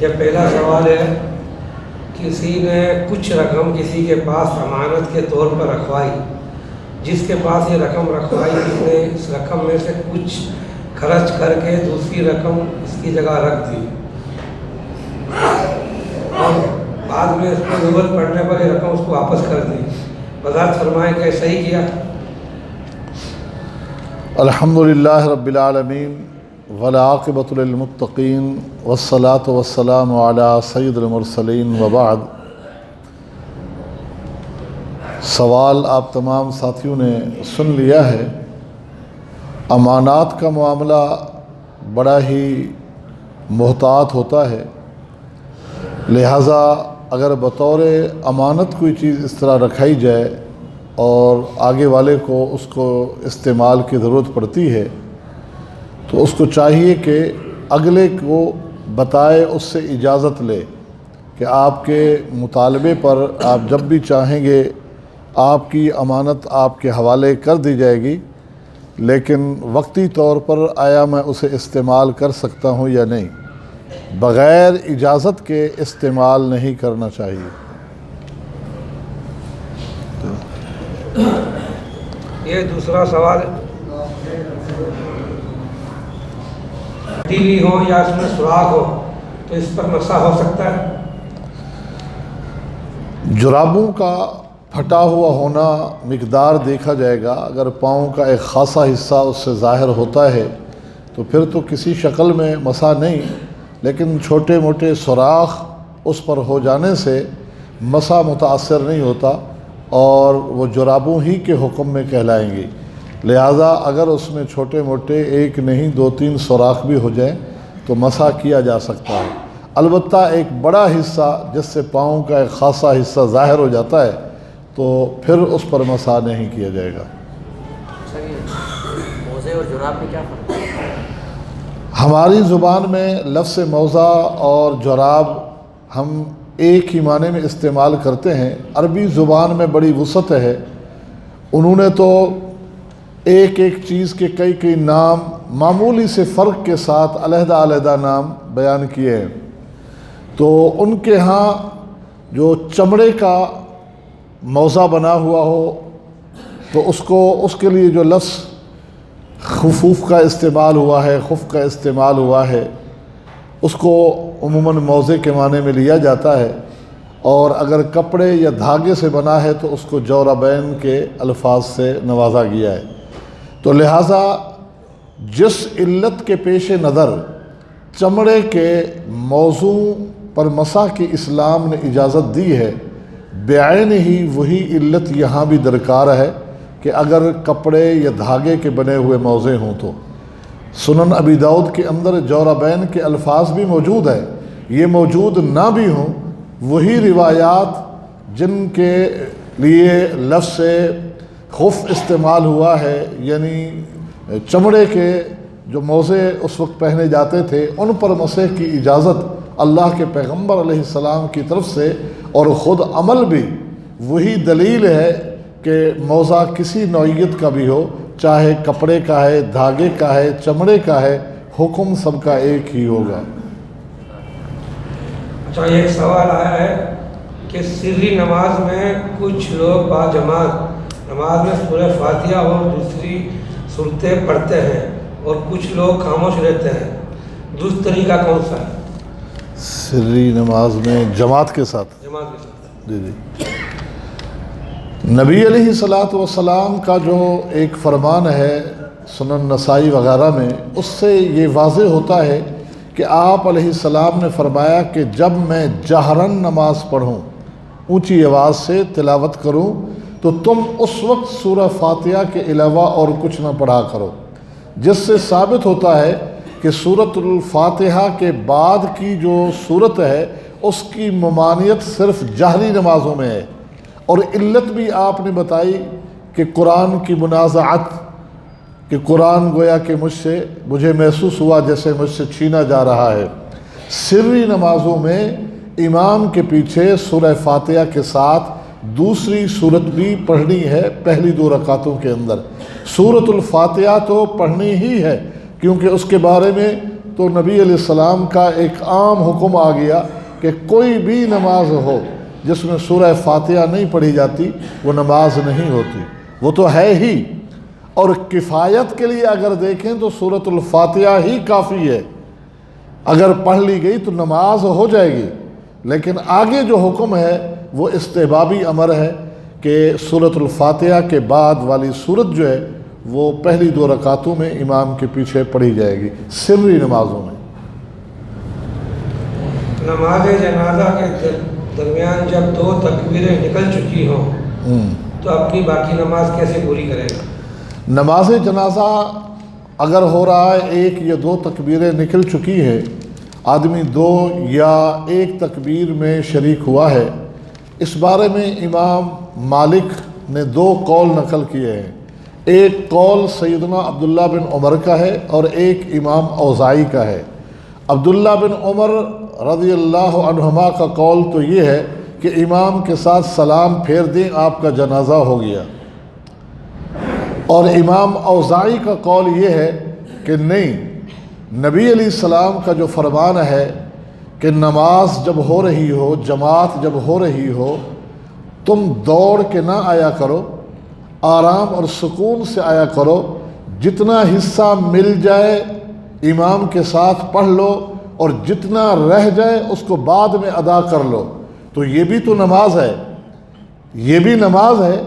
یہ پہلا سوال ہے، کسی نے کچھ رقم کسی کے پاس امانت کے طور پر رکھوائی، جس کے پاس یہ رقم رکھوائی اس نے اس رقم میں سے کچھ خرچ کر کے دوسری رقم اس کی جگہ رکھ دی، اور بعد میں اس کو ضرورت پڑنے پر یہ رقم اس کو واپس کر دی، وضاحت فرمائیں کہ صحیح کیا؟ الحمدللہ رب العالمین والعاقبۃ للمتقین والصلاۃ والسلام علی سید المرسلین وبعد۔ سوال آپ تمام ساتھیوں نے سن لیا ہے۔ امانات کا معاملہ بڑا ہی محتاط ہوتا ہے، لہٰذا اگر بطور امانت کوئی چیز اس طرح رکھائی جائے اور آگے والے کو اس کو استعمال کی ضرورت پڑتی ہے تو اس کو چاہیے کہ اگلے کو بتائے، اس سے اجازت لے کہ آپ کے مطالبے پر آپ جب بھی چاہیں گے آپ کی امانت آپ کے حوالے کر دی جائے گی، لیکن وقتی طور پر آیا میں اسے استعمال کر سکتا ہوں یا نہیں، بغیر اجازت کے استعمال نہیں کرنا چاہیے۔ یہ دوسرا سوال، ٹی وی ہو یا اس میں سوراخ ہو تو اس پر مسح ہو سکتا ہے؟ جرابوں کا پھٹا ہوا ہونا مقدار دیکھا جائے گا، اگر پاؤں کا ایک خاصا حصہ اس سے ظاہر ہوتا ہے تو پھر تو کسی شکل میں مسح نہیں، لیکن چھوٹے موٹے سوراخ اس پر ہو جانے سے مسح متاثر نہیں ہوتا اور وہ جرابوں ہی کے حکم میں کہلائیں گی، لہٰذا اگر اس میں چھوٹے موٹے ایک نہیں دو تین سوراخ بھی ہو جائیں تو مسح کیا جا سکتا ہے۔ البتہ ایک بڑا حصہ جس سے پاؤں کا ایک خاصا حصہ ظاہر ہو جاتا ہے تو پھر اس پر مسح نہیں کیا جائے گا۔ موزے اور جراب میں کیا فرق ہے؟ ہماری زبان میں لفظ موزہ اور جراب ہم ایک ہی معنی میں استعمال کرتے ہیں، عربی زبان میں بڑی وسعت ہے، انہوں نے تو ایک ایک چیز کے کئی کئی نام معمولی سے فرق کے ساتھ علیحدہ علیحدہ نام بیان کیے ہیں۔ تو ان کے ہاں جو چمڑے کا موزہ بنا ہوا ہو تو اس کے لیے جو لفظ خفوف کا استعمال ہوا ہے، خف کا استعمال ہوا ہے، اس کو عموماً موزے کے معنی میں لیا جاتا ہے، اور اگر کپڑے یا دھاگے سے بنا ہے تو اس کو جوربین کے الفاظ سے نوازا گیا ہے۔ تو لہٰذا جس علت کے پیش نظر چمڑے کے موضوع پر مسح کی اسلام نے اجازت دی ہے، بعین ہی وہی علت یہاں بھی درکار ہے کہ اگر کپڑے یا دھاگے کے بنے ہوئے موزے ہوں تو سنن ابی داؤد کے اندر جوربین کے الفاظ بھی موجود ہے، یہ موجود نہ بھی ہوں، وہی روایات جن کے لیے لفظ خف استعمال ہوا ہے، یعنی چمڑے کے جو موزے اس وقت پہنے جاتے تھے، ان پر مسح کی اجازت اللہ کے پیغمبر علیہ السلام کی طرف سے، اور خود عمل بھی وہی دلیل ہے کہ موزہ کسی نوعیت کا بھی ہو، چاہے کپڑے کا ہے، دھاگے کا ہے، چمڑے کا ہے، حکم سب کا ایک ہی ہوگا۔ اچھا، ایک سوال آیا ہے کہ سری نماز میں کچھ لوگ باجماعت نماز میں سورہ فاتحہ اور دوسری صورتیں پڑھتے ہیں اور کچھ لوگ خاموش رہتے ہیں، درست طریقہ کون سا ہے؟ سری نماز میں جماعت کے ساتھ؟ جماعت کے ساتھ۔ جی۔ نبی علیہ الصلاۃ والسلام کا جو ایک فرمان ہے سنن نسائی وغیرہ میں، اس سے یہ واضح ہوتا ہے کہ آپ علیہ السلام نے فرمایا کہ جب میں جہراً نماز پڑھوں، اونچی آواز سے تلاوت کروں، تو تم اس وقت سورہ فاتحہ کے علاوہ اور کچھ نہ پڑھا کرو، جس سے ثابت ہوتا ہے کہ سورۃ الفاتحہ کے بعد کی جو صورت ہے اس کی ممانعت صرف جہری نمازوں میں ہے، اور علت بھی آپ نے بتائی کہ قرآن کی منازعت، کہ قرآن گویا کہ مجھے محسوس ہوا جیسے مجھ سے چھینا جا رہا ہے۔ سری نمازوں میں امام کے پیچھے سورہ فاتحہ کے ساتھ دوسری صورت بھی پڑھنی ہے، پہلی 2 رکعتوں کے اندر سورۃ الفاتحہ تو پڑھنی ہی ہے، کیونکہ اس کے بارے میں تو تو نبی علیہ السلام کا ایک عام حکم آ گیا کہ کوئی بھی نماز ہو جس میں سورہ فاتحہ نہیں پڑھی جاتی وہ نماز نہیں ہوتی، وہ تو ہے ہی، اور کفایت کے لیے اگر دیکھیں تو سورۃ الفاتحہ ہی کافی ہے، اگر پڑھ لی گئی تو نماز ہو جائے گی۔ لیکن آگے جو حکم ہے وہ استحبابی امر ہے کہ سورۃ الفاتحہ کے بعد والی سورت جو ہے وہ پہلی 2 رکعتوں میں امام کے پیچھے پڑھی جائے گی، سری نمازوں میں۔ نماز جنازہ کے درمیان جب 2 تکبیریں نکل چکی ہوں تو اپنی باقی نماز کیسے پوری کرے گا؟ نماز جنازہ اگر ہو رہا ہے 1 یا 2 تکبیریں نکل چکی ہے، آدمی 2 یا 1 تکبیر میں شریک ہوا ہے، اس بارے میں امام مالک نے 2 قول نقل کیے ہیں۔ ایک قول سیدنا عبداللہ بن عمر کا ہے اور ایک امام اوزاعی کا ہے۔ عبداللہ بن عمر رضی اللہ عنہما کا قول تو یہ ہے کہ امام کے ساتھ سلام پھیر دیں، آپ کا جنازہ ہو گیا، اور امام اوزاعی کا قول یہ ہے کہ نہیں، نبی علیہ السلام کا جو فرمان ہے کہ نماز جب ہو رہی ہو، جماعت جب ہو رہی ہو، تم دوڑ کے نہ آیا کرو، آرام اور سکون سے آیا کرو، جتنا حصہ مل جائے امام کے ساتھ پڑھ لو اور جتنا رہ جائے اس کو بعد میں ادا کر لو۔ تو یہ بھی تو نماز ہے، یہ بھی نماز ہے،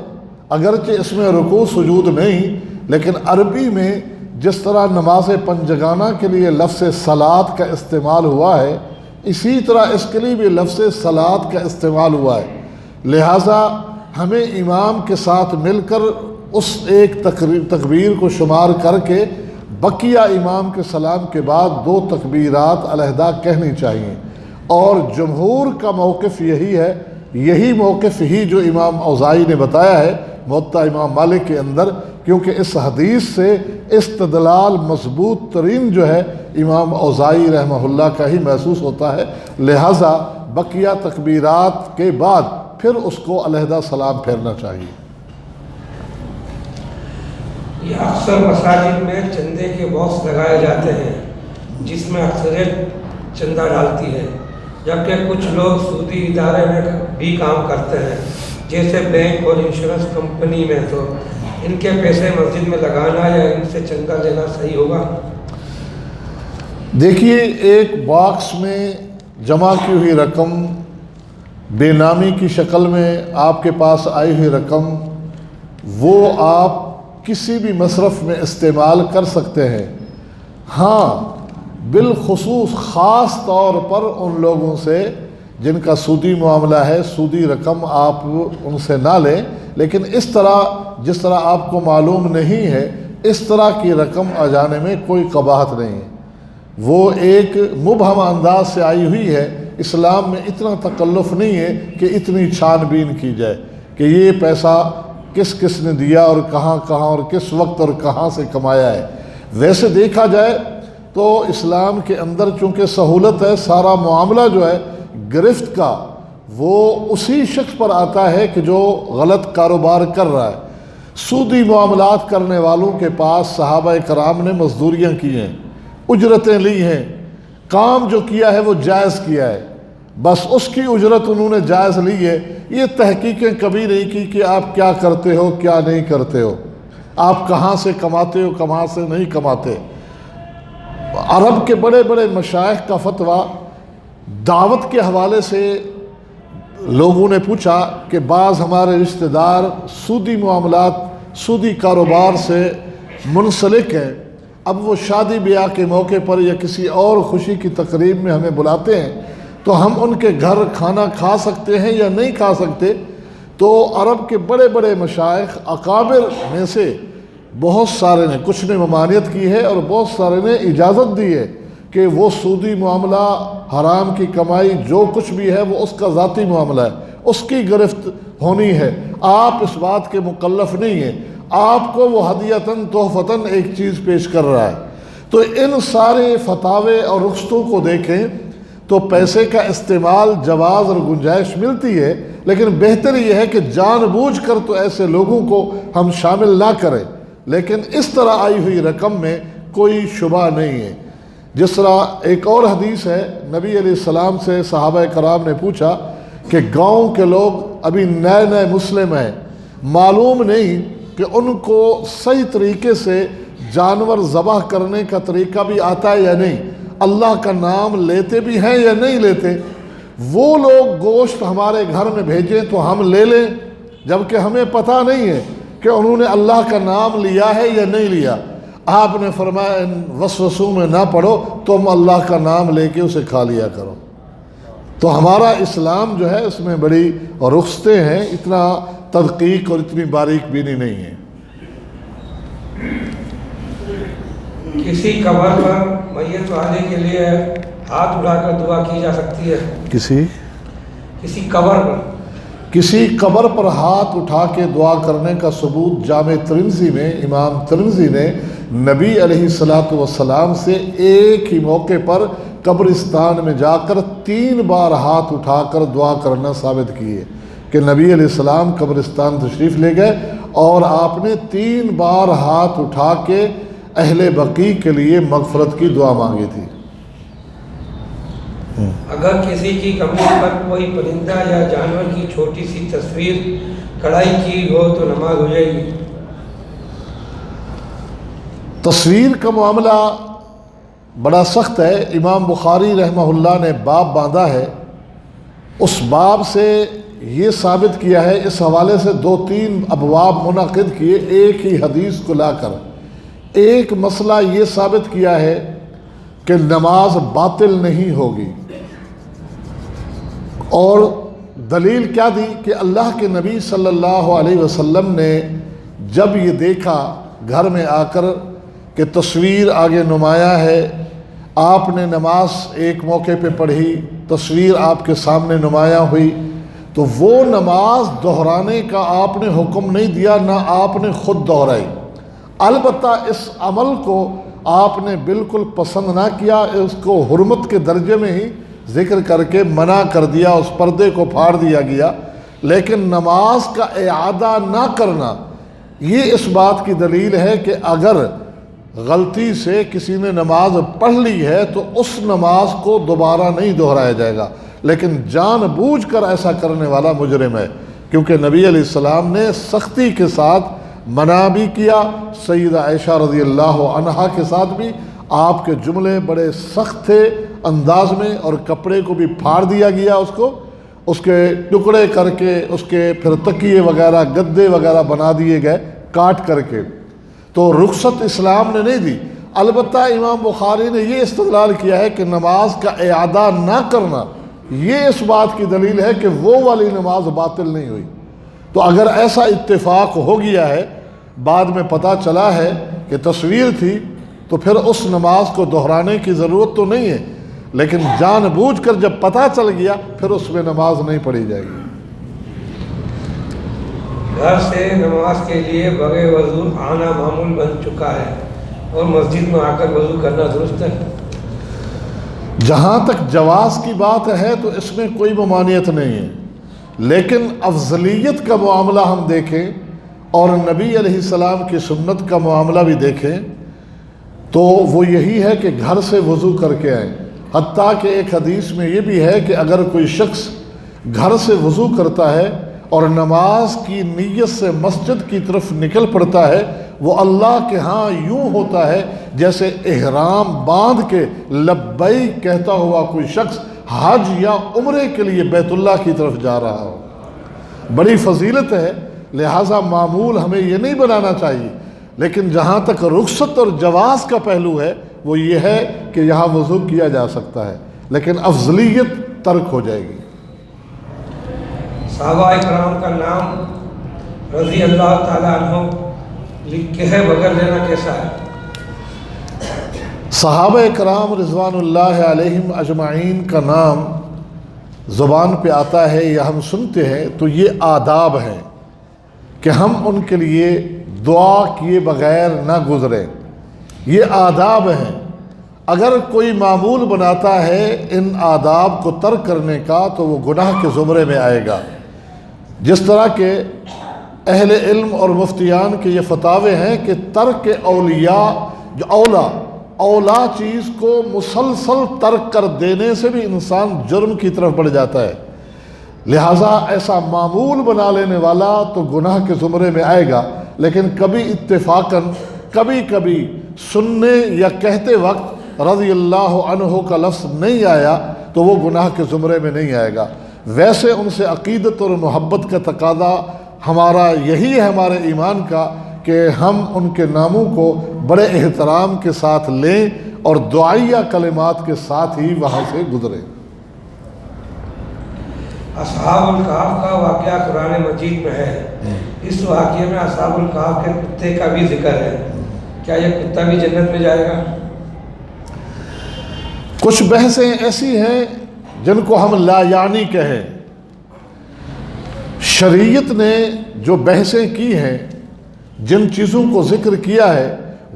اگرچہ اس میں رکوع سجود نہیں، لیکن عربی میں جس طرح نماز پنجگانہ کے لیے لفظ صلاۃ کا استعمال ہوا ہے، اسی طرح اس کے لیے بھی لفظ صلاۃ کا استعمال ہوا ہے، لہٰذا ہمیں امام کے ساتھ مل کر اس ایک تکبیر کو شمار کر کے بقیہ امام کے سلام کے بعد 2 تکبیرات علیحدہ کہنی چاہیے، اور جمہور کا موقف یہی ہے، یہی موقف ہی جو امام اوزاعی نے بتایا ہے موطا امام مالک کے اندر، کیونکہ اس حدیث سے استدلال مضبوط ترین جو ہے امام اوزاعی رحمہ اللہ کا ہی محسوس ہوتا ہے، لہٰذا بقیہ تکبیرات کے بعد پھر اس کو علیحدہ سلام پھیرنا چاہیے۔ یہ اکثر مساجد میں چندے کے باکس لگائے جاتے ہیں جس میں اکثریت چندہ ڈالتی ہے، جبکہ کچھ لوگ سودی ادارے میں بھی کام کرتے ہیں جیسے بینک اور انشورنس کمپنی میں، تو ان کے پیسے مسجد میں لگانا یا ان سے چندہ لینا صحیح ہوگا؟ دیکھیے، ایک باکس میں جمع کی ہوئی رقم، بے نامی کی شکل میں آپ کے پاس آئی ہوئی رقم، وہ آپ کسی بھی مصرف میں استعمال کر سکتے ہیں۔ ہاں، بالخصوص خاص طور پر ان لوگوں سے جن کا سودی معاملہ ہے، سودی رقم آپ ان سے نہ لیں، لیکن اس طرح جس طرح آپ کو معلوم نہیں ہے اس طرح کی رقم آ جانے میں کوئی قباحت نہیں ہے، وہ ایک مبہم انداز سے آئی ہوئی ہے۔ اسلام میں اتنا تکلف نہیں ہے کہ اتنی چھان بین کی جائے کہ یہ پیسہ کس کس نے دیا اور کہاں کہاں اور کس وقت اور کہاں سے کمایا ہے۔ ویسے دیکھا جائے تو اسلام کے اندر چونکہ سہولت ہے، سارا معاملہ جو ہے گرفت کا وہ اسی شخص پر آتا ہے کہ جو غلط کاروبار کر رہا ہے۔ سودی معاملات کرنے والوں کے پاس صحابہ کرام نے مزدوریاں کی ہیں، اجرتیں لی ہیں، کام جو کیا ہے وہ جائز کیا ہے، بس اس کی اجرت انہوں نے جائز لی ہے۔ یہ تحقیقیں کبھی نہیں کی کہ آپ کیا کرتے ہو کیا نہیں کرتے ہو، آپ کہاں سے کماتے ہو کہاں سے نہیں کماتے۔ عرب کے بڑے بڑے مشائخ کا فتویٰ دعوت کے حوالے سے لوگوں نے پوچھا کہ بعض ہمارے رشتہ دار سودی معاملات، سودی کاروبار سے منسلک ہیں، اب وہ شادی بیاہ کے موقع پر یا کسی اور خوشی کی تقریب میں ہمیں بلاتے ہیں تو ہم ان کے گھر کھانا کھا سکتے ہیں یا نہیں کھا سکتے؟ تو عرب کے بڑے بڑے مشائخ اکابر میں سے بہت سارے نے، کچھ نے ممانعت کی ہے اور بہت سارے نے اجازت دی ہے کہ وہ سودی معاملہ، حرام کی کمائی جو کچھ بھی ہے وہ اس کا ذاتی معاملہ ہے، اس کی گرفت ہونی ہے، آپ اس بات کے مکلف نہیں ہیں، آپ کو وہ ہدیتاً تحفتاً ایک چیز پیش کر رہا ہے۔ تو ان سارے فتاوے اور رخصتوں کو دیکھیں تو پیسے کا استعمال جواز اور گنجائش ملتی ہے، لیکن بہتر یہ ہے کہ جان بوجھ کر تو ایسے لوگوں کو ہم شامل نہ کریں، لیکن اس طرح آئی ہوئی رقم میں کوئی شبہ نہیں ہے۔ جس طرح ایک اور حدیث ہے، نبی علیہ السلام سے صحابہ کرام نے پوچھا کہ گاؤں کے لوگ ابھی نئے نئے مسلم ہیں، معلوم نہیں کہ ان کو صحیح طریقے سے جانور ذبح کرنے کا طریقہ بھی آتا ہے یا نہیں، اللہ کا نام لیتے بھی ہیں یا نہیں لیتے، وہ لوگ گوشت ہمارے گھر میں بھیجیں تو ہم لے لیں، جبکہ ہمیں پتہ نہیں ہے کہ انہوں نے اللہ کا نام لیا ہے یا نہیں لیا۔ آپ نے فرمایا ان وسوسوں میں نہ پڑو، تم اللہ کا نام لے کے اسے کھا لیا کرو۔ تو ہمارا اسلام جو ہے اس میں بڑی رخصتیں ہیں، اتنا تدقیق اور اتنی باریک بینی نہیں ہے۔ کسی قبر پر میت والے کے لیے ہاتھ اٹھا کر دعا کی جا سکتی ہے؟ کسی قبر پر کسی قبر پر ہاتھ اٹھا کے دعا کرنے کا ثبوت جامع ترمذی میں امام ترمذی نے نبی علیہ السلام سے ایک ہی موقع پر قبرستان میں جا کر 3 بار ہاتھ اٹھا کر دعا کرنا ثابت کی ہے کہ نبی علیہ السلام قبرستان تشریف لے گئے اور آپ نے 3 بار ہاتھ اٹھا کے اہل بقیع کے لیے مغفرت کی دعا مانگی تھی۔ اگر کسی کی قبر پر کوئی پرندہ یا جانور کی چھوٹی سی تصویر کڑھائی کی ہو تو نماز ہو جائے گی؟ تصویر کا معاملہ بڑا سخت ہے۔ امام بخاری رحمہ اللہ نے باب باندھا ہے، اس باب سے یہ ثابت کیا ہے، اس حوالے سے 2-3 ابواب منعقد کیے ایک ہی حدیث کو لا کر۔ ایک مسئلہ یہ ثابت کیا ہے کہ نماز باطل نہیں ہوگی، اور دلیل کیا دی کہ اللہ کے نبی صلی اللہ علیہ وسلم نے جب یہ دیکھا گھر میں آ کر کہ تصویر آگے نمایاں ہے، آپ نے نماز ایک موقع پہ پڑھی، تصویر آپ کے سامنے نمایاں ہوئی، تو وہ نماز دہرانے کا آپ نے حکم نہیں دیا، نہ آپ نے خود دہرائی، البتہ اس عمل کو آپ نے بالکل پسند نہ کیا، اس کو حرمت کے درجے میں ہی ذکر کر کے منع کر دیا، اس پردے کو پھاڑ دیا گیا، لیکن نماز کا اعادہ نہ کرنا یہ اس بات کی دلیل ہے کہ اگر غلطی سے کسی نے نماز پڑھ لی ہے تو اس نماز کو دوبارہ نہیں دہرایا جائے گا، لیکن جان بوجھ کر ایسا کرنے والا مجرم ہے، کیونکہ نبی علیہ السلام نے سختی کے ساتھ منع بھی کیا، سیدہ عائشہ رضی اللہ عنہا کے ساتھ بھی آپ کے جملے بڑے سخت تھے انداز میں، اور کپڑے کو بھی پھاڑ دیا گیا، اس کے ٹکڑے کر کے، اس کے پھر تکیے وغیرہ گدے وغیرہ بنا دیے گئے کاٹ کر کے، تو رخصت اسلام نے نہیں دی۔ البتہ امام بخاری نے یہ استدلال کیا ہے کہ نماز کا اعادہ نہ کرنا یہ اس بات کی دلیل ہے کہ وہ والی نماز باطل نہیں ہوئی۔ تو اگر ایسا اتفاق ہو گیا ہے، بعد میں پتہ چلا ہے کہ تصویر تھی، تو پھر اس نماز کو دہرانے کی ضرورت تو نہیں ہے، لیکن جان بوجھ کر جب پتہ چل گیا پھر اس میں نماز نہیں پڑھی جائے گی۔ گھر سے نماز کے لیے بغیر وضو آنا معمول بن چکا ہے، اور مسجد میں آ کر وضو کرنا درست ہے؟ جہاں تک جواز کی بات ہے تو اس میں کوئی ممانعت نہیں ہے، لیکن افضلیت کا معاملہ ہم دیکھیں اور نبی علیہ السلام کی سنت کا معاملہ بھی دیکھیں تو وہ یہی ہے کہ گھر سے وضو کر کے آئیں، حتیٰ کہ ایک حدیث میں یہ بھی ہے کہ اگر کوئی شخص گھر سے وضو کرتا ہے اور نماز کی نیت سے مسجد کی طرف نکل پڑتا ہے، وہ اللہ کے ہاں یوں ہوتا ہے جیسے احرام باندھ کے لبیک کہتا ہوا کوئی شخص حج یا عمرے کے لیے بیت اللہ کی طرف جا رہا ہو۔ بڑی فضیلت ہے، لہٰذا معمول ہمیں یہ نہیں بنانا چاہیے، لیکن جہاں تک رخصت اور جواز کا پہلو ہے وہ یہ ہے کہ یہاں وضو کیا جا سکتا ہے، لیکن افضلیت ترک ہو جائے گی۔ صحابہ اکرام کا نام رضی اللہ تعالیٰ عنہ لکھ کے ہے بغیر لینا کیسا ہے؟ صحابہ کرام رضوان اللہ علیہم اجمعین کا نام زبان پہ آتا ہے یا ہم سنتے ہیں تو یہ آداب ہیں کہ ہم ان کے لیے دعا کیے بغیر نہ گزریں، یہ آداب ہیں۔ اگر کوئی معمول بناتا ہے ان آداب کو ترک کرنے کا تو وہ گناہ کے زمرے میں آئے گا، جس طرح کہ اہل علم اور مفتیان کے یہ فتاوے ہیں کہ ترک اولیاء جو اولا اولا چیز کو مسلسل ترک کر دینے سے بھی انسان جرم کی طرف بڑھ جاتا ہے۔ لہٰذا ایسا معمول بنا لینے والا تو گناہ کے زمرے میں آئے گا، لیکن کبھی اتفاقاً کبھی کبھی سننے یا کہتے وقت رضی اللہ عنہ کا لفظ نہیں آیا تو وہ گناہ کے زمرے میں نہیں آئے گا۔ ویسے ان سے عقیدت اور محبت کا تقاضا ہمارا یہی ہے، ہمارے ایمان کا، کہ ہم ان کے ناموں کو بڑے احترام کے ساتھ لیں اور دعائیہ کلمات کے ساتھ ہی وہاں سے گزریں۔ اصحاب الکہف کا واقعہ قرآن مجید میں ہے، اس واقعے میں اصحاب الکہف کے کتے کا بھی ذکر ہے، کیا یہ کتا بھی جنت میں جائے گا؟ کچھ بحثیں ایسی ہیں جن کو ہم لا یعنی کہیں۔ شریعت نے جو بحثیں کی ہیں، جن چیزوں کو ذکر کیا ہے،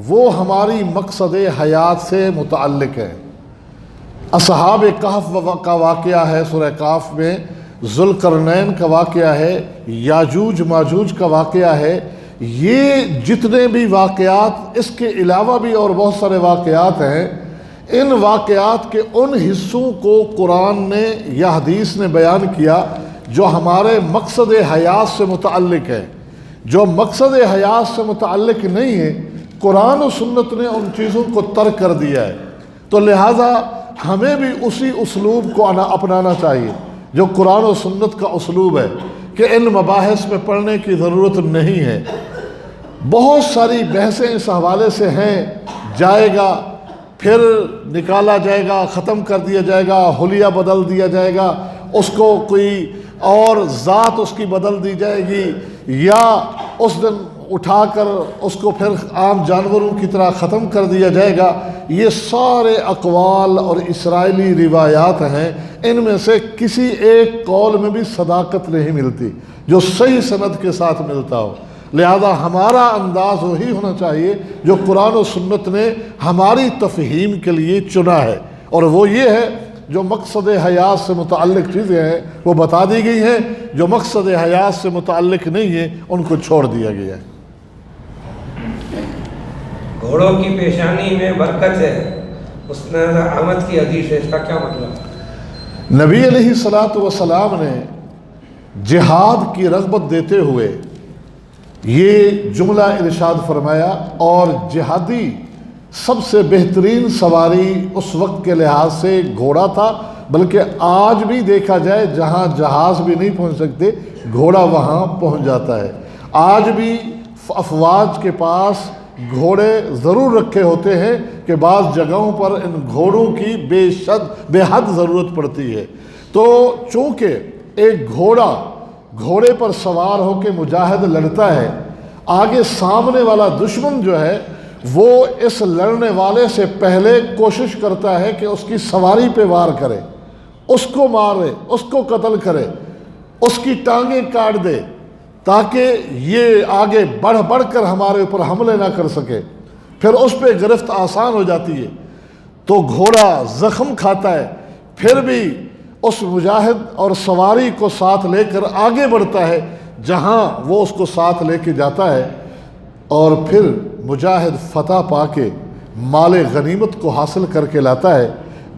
وہ ہماری مقصد حیات سے متعلق ہے۔ اصحاب کہف کا واقعہ ہے سورہ کہف میں، ذوالقرنین کا واقعہ ہے، یاجوج ماجوج کا واقعہ ہے۔ یہ جتنے بھی واقعات، اس کے علاوہ بھی اور بہت سارے واقعات ہیں، ان واقعات کے ان حصوں کو قرآن نے یا حدیث نے بیان کیا جو ہمارے مقصد حیات سے متعلق ہے۔ جو مقصد حیات سے متعلق نہیں ہے، قرآن و سنت نے ان چیزوں کو ترک کر دیا ہے، تو لہٰذا ہمیں بھی اسی اسلوب کو اپنانا چاہیے جو قرآن و سنت کا اسلوب ہے، کہ ان مباحث میں پڑھنے کی ضرورت نہیں ہے۔ بہت ساری بحثیں اس حوالے سے ہیں، جائے گا پھر نکالا جائے گا، ختم کر دیا جائے گا، حلیہ بدل دیا جائے گا، اس کو کوئی اور ذات اس کی بدل دی جائے گی، یا اس دن اٹھا کر اس کو پھر عام جانوروں کی طرح ختم کر دیا جائے گا۔ یہ سارے اقوال اور اسرائیلی روایات ہیں، ان میں سے کسی ایک قول میں بھی صداقت نہیں ملتی جو صحیح سند کے ساتھ ملتا ہو۔ لہذا ہمارا انداز وہی ہونا چاہیے جو قرآن و سنت نے ہماری تفہیم کے لیے چنا ہے، اور وہ یہ ہے جو مقصد حیات سے متعلق چیزیں ہیں وہ بتا دی گئی ہیں، جو مقصد حیات سے متعلق نہیں ہیں ان کو چھوڑ دیا گیا ہے۔ گھوڑوں کی پیشانی میں برکت ہے، مسند احمد کی حدیث ہے، اس کا کیا مطلب؟ نبی علیہ السلام نے جہاد کی رغبت دیتے ہوئے یہ جملہ ارشاد فرمایا، اور جہادی سب سے بہترین سواری اس وقت کے لحاظ سے گھوڑا تھا، بلکہ آج بھی دیکھا جائے جہاں جہاز بھی نہیں پہنچ سکتے، گھوڑا وہاں پہنچ جاتا ہے۔ آج بھی افواج کے پاس گھوڑے ضرور رکھے ہوتے ہیں کہ بعض جگہوں پر ان گھوڑوں کی بے حد ضرورت پڑتی ہے۔ تو چونکہ ایک گھوڑے پر سوار ہو کے مجاہد لڑتا ہے، آگے سامنے والا دشمن جو ہے وہ اس لڑنے والے سے پہلے کوشش کرتا ہے کہ اس کی سواری پہ وار کرے، اس کو مارے، اس کو قتل کرے، اس کی ٹانگیں کاٹ دے، تاکہ یہ آگے بڑھ کر ہمارے اوپر حملے نہ کر سکے، پھر اس پہ گرفت آسان ہو جاتی ہے۔ تو گھوڑا زخم کھاتا ہے، پھر بھی اس مجاہد اور سواری کو ساتھ لے کر آگے بڑھتا ہے جہاں وہ اس کو ساتھ لے کے جاتا ہے، اور پھر مجاہد فتح پا کے مال غنیمت کو حاصل کر کے لاتا ہے،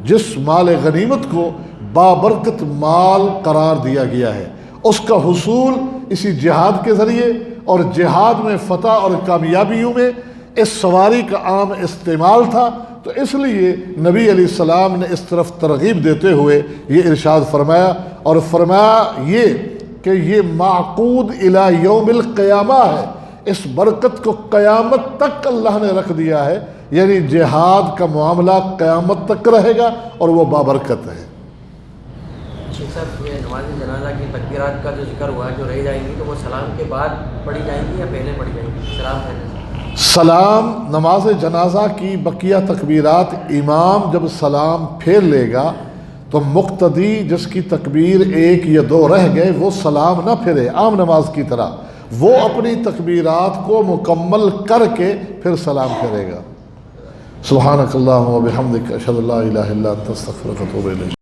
جس مال غنیمت کو بابرکت مال قرار دیا گیا ہے۔ اس کا حصول اسی جہاد کے ذریعے، اور جہاد میں فتح اور کامیابیوں میں اس سواری کا عام استعمال تھا، تو اس لیے نبی علیہ السلام نے اس طرف ترغیب دیتے ہوئے یہ ارشاد فرمایا، اور فرمایا یہ کہ یہ معقود الی یوم القیامہ ہے، اس برکت کو قیامت تک اللہ نے رکھ دیا ہے، یعنی جہاد کا معاملہ قیامت تک رہے گا اور وہ بابرکت ہے۔ شیخ صاحب، یہ نماز جنازہ کی تکبیرات کا جو ذکر ہوا ہے جو رہ جائیں گی، تو وہ سلام کے بعد پڑھی جائیں گی یا پہلے پڑھی جائیں گی؟ سلام نماز جنازہ کی بقیہ تکبیرات، امام جب سلام پھیر لے گا تو مقتدی جس کی تکبیر 1 یا 2 رہ گئے وہ سلام نہ پھرے عام نماز کی طرح، وہ اپنی تکبیرات کو مکمل کر کے پھر سلام پھیرے گا۔ سبحانک اللہم و بحمدک، اشہد ان لا الہ الا انت، استغفرک و اتوب الیک۔